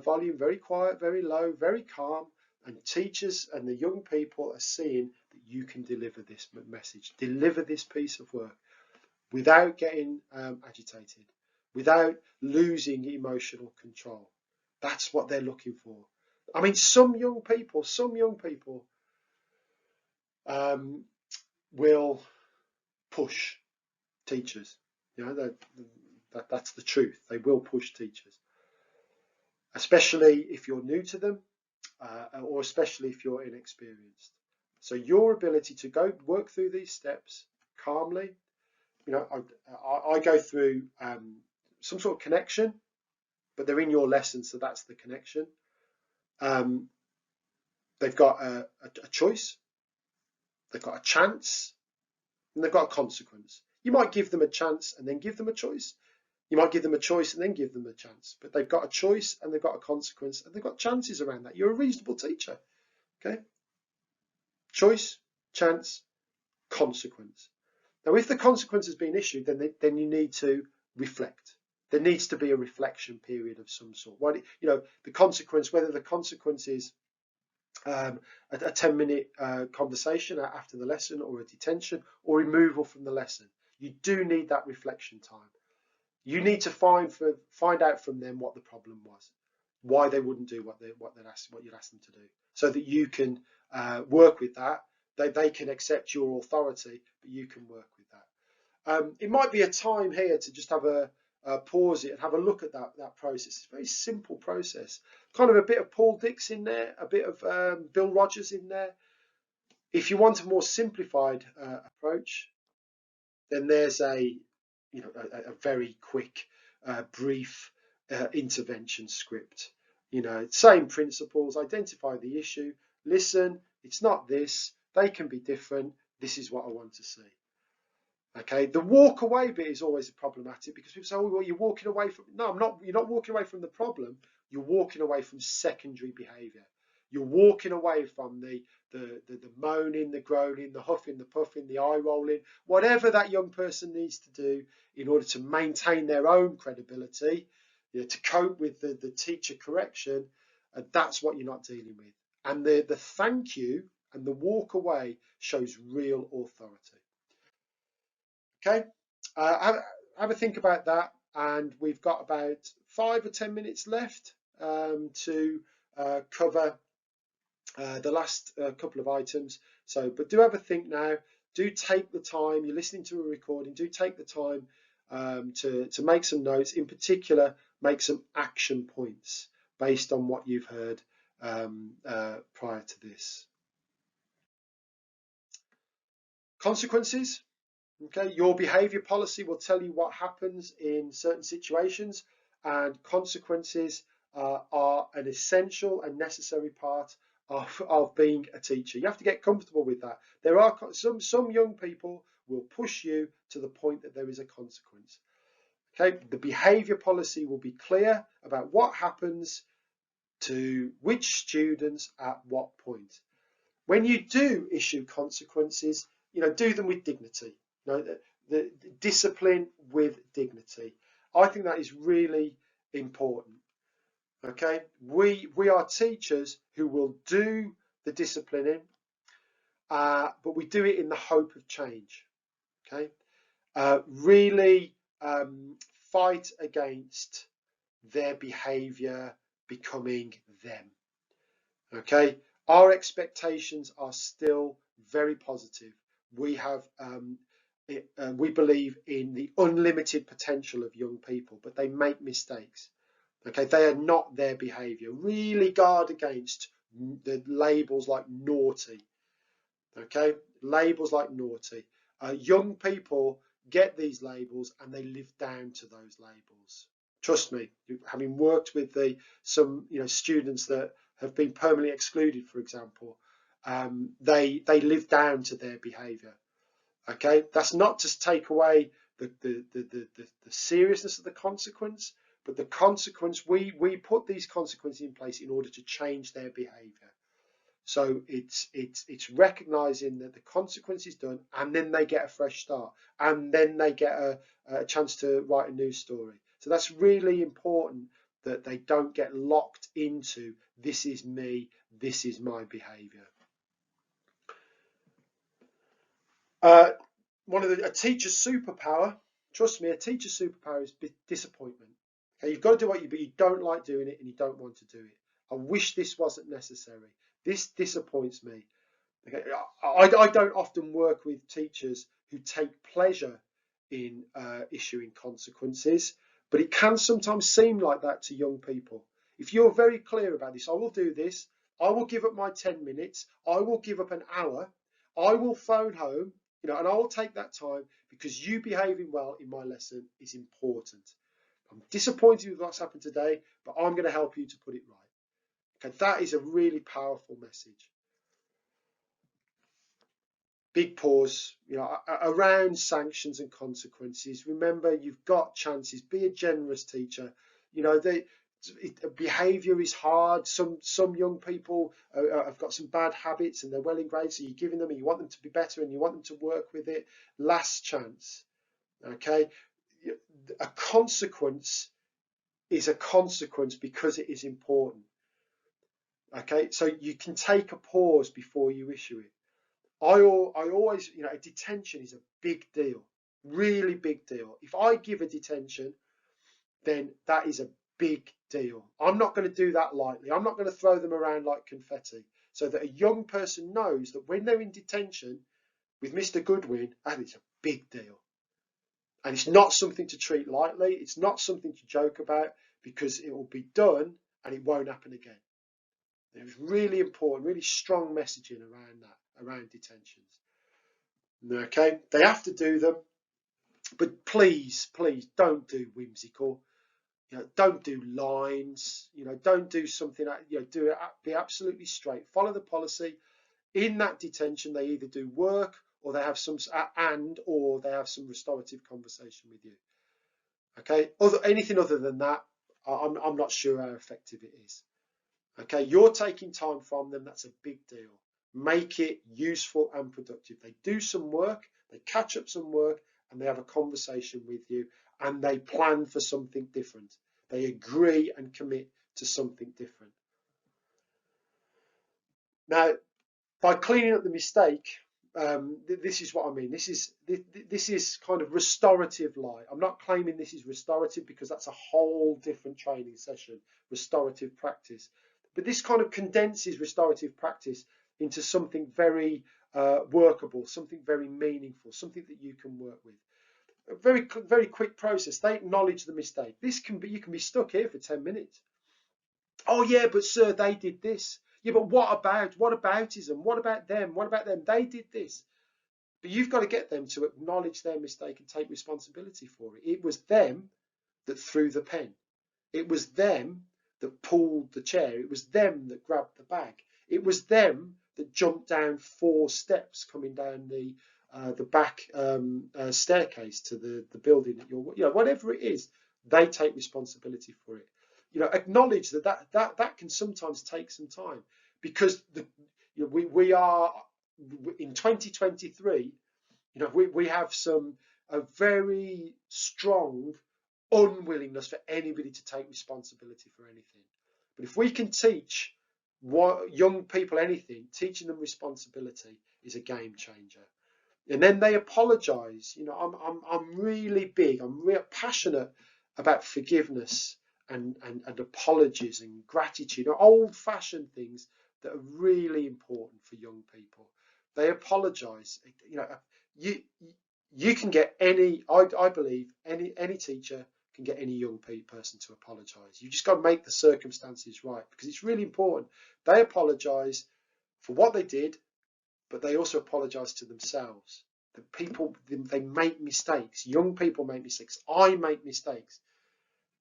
volume, very quiet, very low, very calm, and teachers and the young people are seeing that you can deliver this message, deliver this piece of work without getting agitated, without losing emotional control. That's what they're looking for. I mean, some young people will push teachers. That's the truth. They will push teachers, especially if you're new to them, or especially if you're inexperienced. So your ability to go work through these steps calmly. I go through some sort of connection, but they're in your lesson, so that's the connection. They've got a choice, they've got a chance, and they've got a consequence. You might give them a chance and then give them a choice. You might give them a choice and then give them a chance, but they've got a choice and they've got a consequence and they've got chances around that. You're a reasonable teacher. Okay? Choice, chance, consequence. Now, if the consequence has been issued, then you need to reflect. There needs to be a reflection period of some sort. The consequence, whether the consequence is a 10-minute conversation after the lesson, or a detention, or removal from the lesson, you do need that reflection time. You need to find out from them what the problem was, why they wouldn't do what you'd ask them to do, so that you can work with that. They can accept your authority, but you can work with that. It might be a time here to just have a pause it and have a look at that process. It's a very simple process. Kind of a bit of Paul Dix in there, a bit of Bill Rogers in there. If you want a more simplified approach, then there's a very quick, brief intervention script. Same principles. Identify the issue. Listen. It's not this. They can be different. This is what I want to see. Okay. The walk away bit is always problematic because people say, "Oh, well, you're walking away from." No, I'm not. You're not walking away from the problem. You're walking away from secondary behaviour. You're walking away from the moaning, the groaning, the huffing, the puffing, the eye rolling, whatever that young person needs to do in order to maintain their own credibility, to cope with the teacher correction. That's what you're not dealing with. And the thank you and the walk away shows real authority. Okay, have a think about that, and we've got about 5 or 10 minutes left to cover the last couple of items. But do have a think now. Do take the time. You're listening to a recording. Do take the time to make some notes. In particular, make some action points based on what you've heard prior to this. Consequences. Okay, your behaviour policy will tell you what happens in certain situations, and consequences are an essential and necessary part of being a teacher. You have to get comfortable with that. There are some young people will push you to the point that there is a consequence. Okay, the behaviour policy will be clear about what happens to which students at what point. When you do issue consequences, do them with dignity. The discipline with dignity. I think that is really important. Okay, we are teachers who will do the disciplining, but we do it in the hope of change. Okay, really fight against their behaviour becoming them. Okay, our expectations are still very positive. We have we believe in the unlimited potential of young people, but they make mistakes. Okay, they are not their behaviour. Really guard against the labels like naughty. Okay, labels like naughty. Young people get these labels and they live down to those labels. Trust me, having worked with some students that have been permanently excluded, for example, they live down to their behaviour. Okay, that's not to take away the seriousness of the consequence, but the consequence, we put these consequences in place in order to change their behaviour. So it's recognising that the consequence is done, and then they get a fresh start, and then they get a chance to write a new story. So that's really important, that they don't get locked into this is me, this is my behaviour. A teacher's superpower, trust me, a teacher's superpower is disappointment. Okay, you've got to do what you don't like doing it and you don't want to do it. I wish this wasn't necessary. This disappoints me. Okay, I don't often work with teachers who take pleasure in issuing consequences, but it can sometimes seem like that to young people. If you're very clear about this, I will do this, I will give up my 10 minutes, I will give up an hour, I will phone home, and I will take that time because you behaving well in my lesson is important. I'm disappointed with what's happened today, but I'm going to help you to put it right. Okay, that is a really powerful message. Big pause, around sanctions and consequences. Remember, you've got chances. Be a generous teacher. Behaviour is hard. Some young people have got some bad habits and they're well ingrained, so you're giving them and you want them to be better and you want them to work with it. Last chance. Okay, a consequence is a consequence because it is important. Okay, so you can take a pause before you issue it. I always, a detention is a big deal, really big deal. If I give a detention, then that is a big deal. I'm not going to do that lightly. I'm not going to throw them around like confetti, so that a young person knows that when they're in detention with Mr. Goodwin, that is a big deal. And it's not something to treat lightly. It's not something to joke about, because it will be done and it won't happen again. It's really important, really strong messaging around that, around detentions. Okay, they have to do them, but please don't do whimsical. Don't do lines. Don't do something. Do it. Be absolutely straight. Follow the policy. In that detention, they either do work or they have some restorative conversation with you. Okay. Anything other than that, I'm not sure how effective it is. Okay, you're taking time from them. That's a big deal. Make it useful and productive. They do some work, they catch up some work, and they have a conversation with you, and they plan for something different. They agree and commit to something different. Now, by cleaning up the mistake, this is what I mean. This is kind of restorative light. I'm not claiming this is restorative, because that's a whole different training session, restorative practice. But this kind of condenses restorative practice into something very workable, something very meaningful, something that you can work with. A very quick process. They acknowledge the mistake. You can be stuck here for 10 minutes. Oh yeah, but sir, they did this. Yeah, but what aboutism? What about them? What about them? They did this. But you've got to get them to acknowledge their mistake and take responsibility for it. It was them that threw the pen. It was them that pulled the chair. It was them that grabbed the bag. It was them that jumped down 4 steps coming down the back staircase to the building that you're, whatever it is, they take responsibility for it. Acknowledge that can sometimes take some time, because we are in 2023. We have a very strong unwillingness for anybody to take responsibility for anything. But if we can teach young people anything, teaching them responsibility is a game changer. And then they apologize. I'm really big, I'm real passionate about forgiveness and apologies and gratitude, old-fashioned things that are really important for young people. They apologize. You can get any, I believe, any teacher can get any young person to apologise. You just got to make the circumstances right, because it's really important. They apologise for what they did, but they also apologise to themselves. The people, they make mistakes. Young people make mistakes. I make mistakes.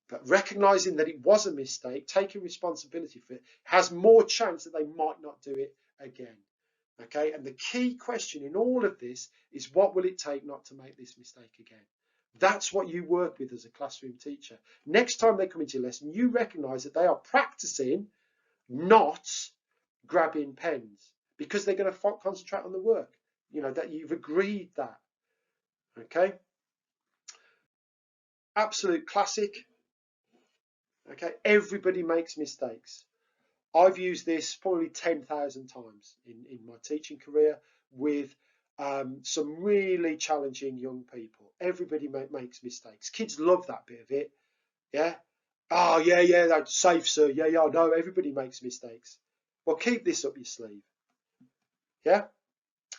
But recognising that it was a mistake, taking responsibility for it, has more chance that they might not do it again. Okay, and the key question in all of this is, what will it take not to make this mistake again? That's what you work with as a classroom teacher. Next time they come into your lesson, you recognise that they are practicing, not grabbing pens, because they're going to concentrate on the work. That you've agreed that. Okay, absolute classic. Okay, everybody makes mistakes. I've used this probably 10,000 times in my teaching career with some really challenging young people. Everybody makes mistakes. Kids love that bit of it. Yeah. Oh, yeah, that's safe, sir. Yeah, I know. Everybody makes mistakes. Well, keep this up your sleeve. Yeah.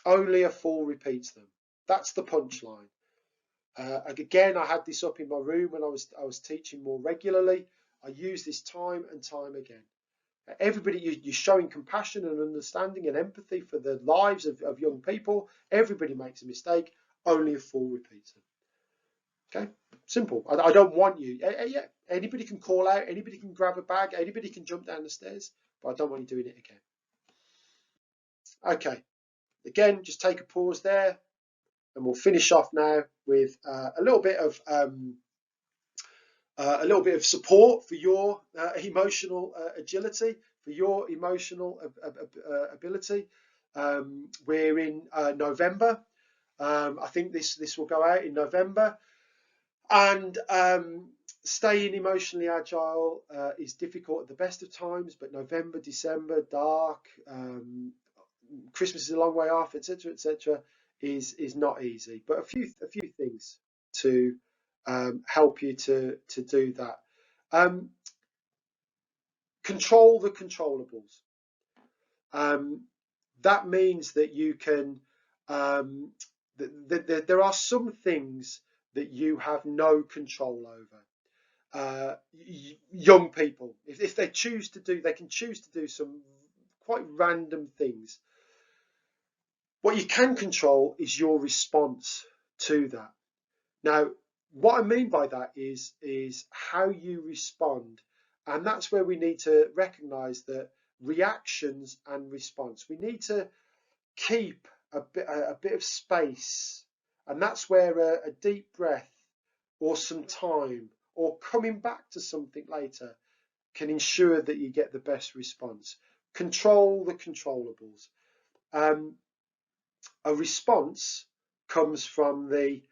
Only a fool repeats them. That's the punchline. Again, I had this up in my room when I was teaching more regularly. I use this time and time again. Everybody, you're showing compassion and understanding and empathy for the lives of young people. Everybody makes a mistake. Only a fool repeats them. Okay, simple. I don't want you. Yeah, anybody can call out. Anybody can grab a bag. Anybody can jump down the stairs. But I don't want you doing it again. Okay. Again, just take a pause there, and we'll finish off now with a little bit of support for your emotional agility, for your emotional ability. We're in November. I think this will go out in November. And staying emotionally agile is difficult at the best of times, but November, December, dark, Christmas is a long way off, etc., etc., is not easy. But a few things to help you to do that. Control the controllables. That means that you can. There are some things that you have no control over. Young people, if they choose to do, they can choose to do some quite random things. What you can control is your response to that. Now, what I mean by that is how you respond. And that's where we need to recognize that reactions and response. We need to keep a bit of space. And that's where a deep breath or some time or coming back to something later can ensure that you get the best response. Control the controllables. A response comes from the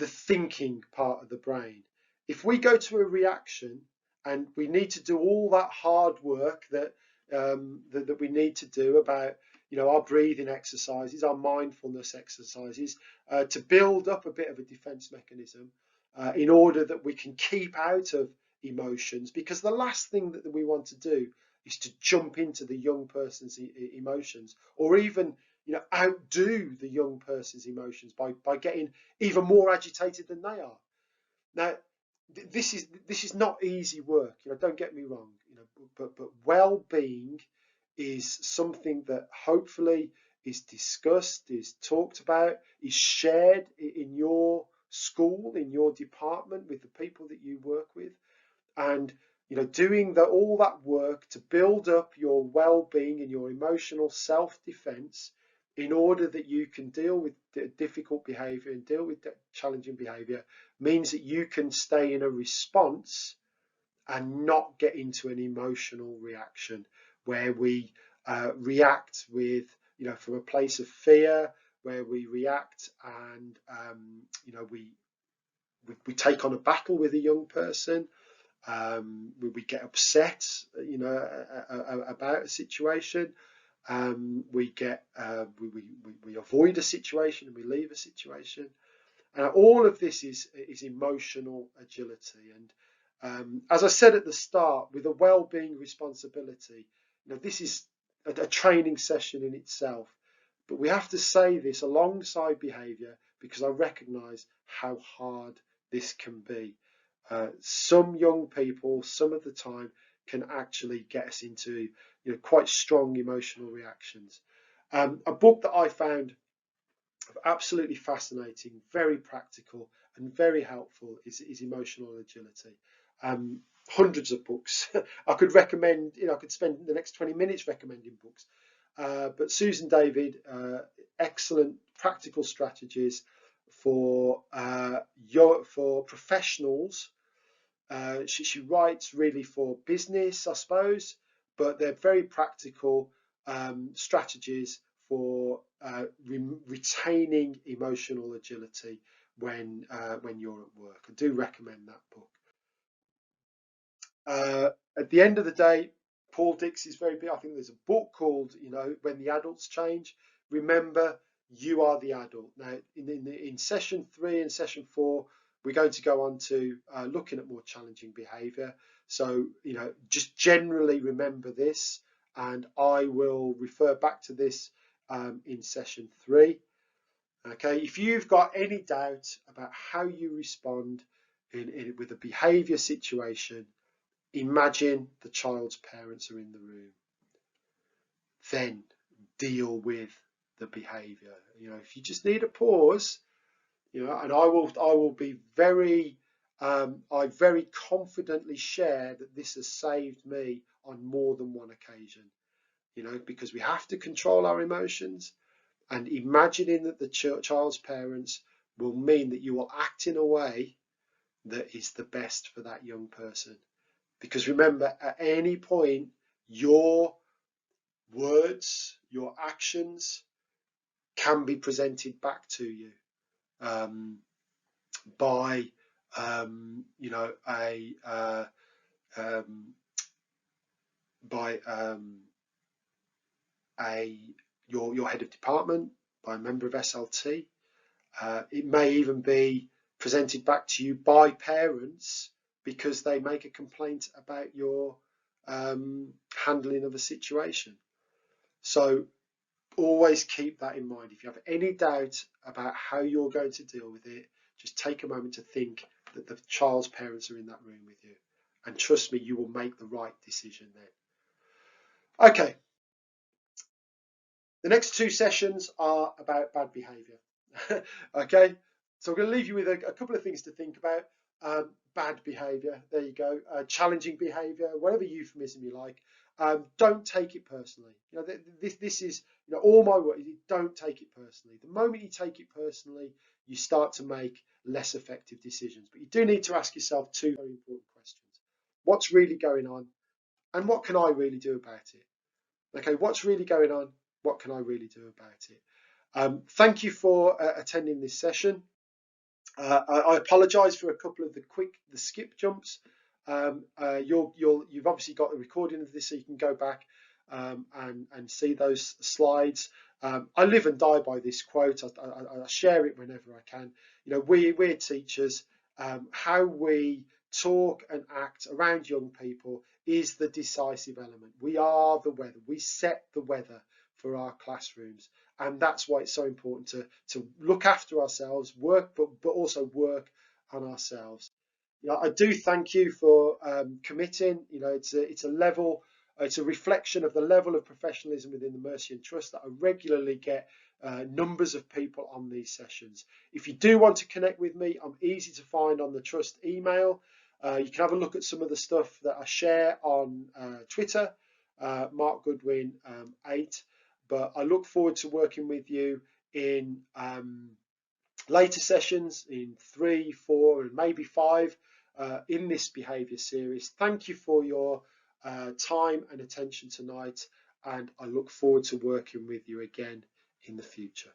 thinking part of the brain. If we go to a reaction and we need to do all that hard work that we need to do about our breathing exercises, our mindfulness exercises, to build up a bit of a defense mechanism in order that we can keep out of emotions, because the last thing that we want to do is to jump into the young person's emotions, or even outdo the young person's emotions by getting even more agitated than they are. Now, this is not easy work. Don't get me wrong. But well-being is something that hopefully is discussed, is talked about, is shared in your school, in your department, with the people that you work with. And doing all that work to build up your well-being and your emotional self-defense in order that you can deal with difficult behavior and deal with challenging behavior means that you can stay in a response and not get into an emotional reaction where we react with, from a place of fear, where we react and, we take on a battle with a young person. We get upset, about a situation. We avoid a situation and we leave a situation. And all of this is emotional agility. And as I said at the start, with a well-being responsibility, this is a training session in itself. But we have to say this alongside behaviour because I recognise how hard this can be. Some young people, some of the time, can actually get us into quite strong emotional reactions. A book that I found absolutely fascinating, very practical and very helpful is Emotional Agility. Hundreds of books. I could recommend, I could spend the next 20 minutes recommending books. But Susan David, excellent practical strategies for professionals. She writes really for business, I suppose, but they're very practical strategies for retaining emotional agility when you're at work. I do recommend that book. At the end of the day, Paul Dix is very big. I think there's a book called, When the Adults Change. Remember, you are the adult. Now, in session 3 and session 4, we're going to go on to looking at more challenging behaviour. So, just generally remember this, and I will refer back to this in session 3. Okay, if you've got any doubt about how you respond with a behaviour situation, imagine the child's parents are in the room. Then deal with the behaviour. If you just need a pause, and I will be very, I very confidently share that this has saved me on more than one occasion. Because we have to control our emotions, and imagining that the child's parents will mean that you will act in a way that is the best for that young person. Because remember, at any point, your words, your actions can be presented back to you by, your head of department, by a member of SLT. It may even be presented back to you by parents because they make a complaint about your handling of a situation. So always keep that in mind. If you have any doubt about how you're going to deal with it, just take a moment to think that the child's parents are in that room with you. And trust me, you will make the right decision then. Okay. The next 2 sessions are about bad behaviour. Okay, so I'm going to leave you with a couple of things to think about. Bad behaviour, there you go. Challenging behaviour, whatever euphemism you like. Don't take it personally. This is, all my work. Don't take it personally. The moment you take it personally, you start to make less effective decisions. But you do need to ask yourself 2 very important questions. What's really going on? And what can I really do about it? Okay, what's really going on? What can I really do about it? Thank you for attending this session. I apologise for a couple of the skip jumps. You've obviously got the recording of this, so you can go back and see those slides. I live and die by this quote. I share it whenever I can. We're teachers. How we talk and act around young people is the decisive element. We are the weather. We set the weather for our classrooms, and that's why it's so important to look after ourselves, work, but also work on ourselves. I do thank you for committing. It's a level It's a reflection of the level of professionalism within the Mercy and Trust that I regularly get numbers of people on these sessions. If you do want to connect with me, I'm easy to find on the Trust email. You can have a look at some of the stuff that I share on Twitter, Mark Goodwin 8. But I look forward to working with you in later sessions in 3, 4, and maybe 5 in this behaviour series. Thank you for your time and attention tonight, and I look forward to working with you again in the future.